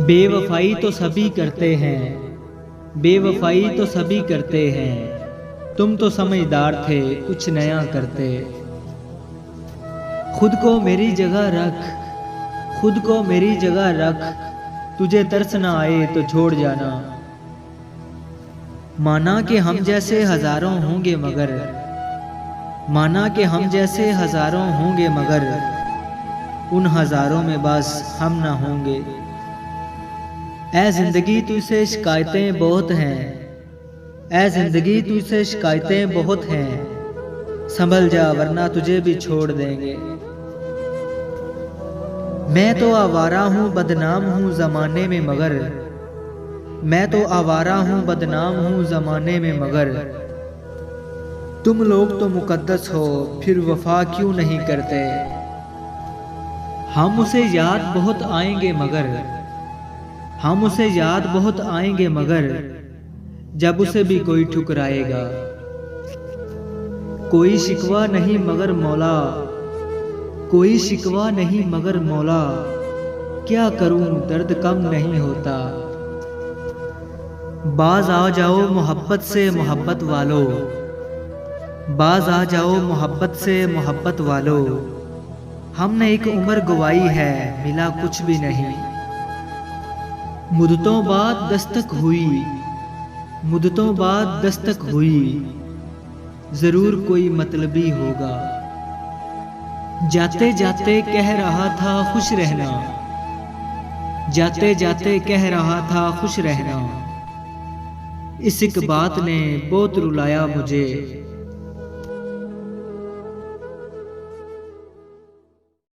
बेवफाई तो सभी करते हैं, बेवफाई तो सभी करते हैं। तुम तो समझदार थे, कुछ नया करते। खुद को मेरी जगह रख, खुद को मेरी जगह रख। तुझे तरस ना आए तो छोड़ जाना। माना कि हम जैसे हजारों होंगे मगर, माना कि हम जैसे हजारों होंगे मगर उन हजारों में बस हम ना होंगे। ऐ जिंदगी तुझसे शिकायतें बहुत हैं, ऐ जिंदगी तुझसे शिकायतें बहुत हैं। संभल जा वरना तुझे भी छोड़ देंगे। मैं तो आवारा हूँ बदनाम हूँ ज़माने में मगर, मैं तो आवारा हूँ बदनाम हूँ ज़माने में मगर तुम लोग तो मुकद्दस हो फिर वफा क्यों नहीं करते। हम उसे याद बहुत आएंगे मगर, हम उसे याद बहुत आएंगे मगर जब उसे भी कोई ठुकराएगा। कोई शिकवा नहीं मगर मौला, कोई शिकवा नहीं मगर मौला क्या करूं दर्द कम नहीं होता। बाज आ जाओ मोहब्बत से मोहब्बत वालों, बाज आ जाओ मोहब्बत से मोहब्बत वालों। हमने एक उम्र गवाई है मिला कुछ भी नहीं। मुद्दतों बाद दस्तक हुई, मुद्दतों बाद दस्तक हुई जरूर कोई मतलबी होगा। जाते जाते कह रहा था खुश रहना, जाते जाते कह रहा था खुश रहना। इस एक बात ने बहुत रुलाया मुझे।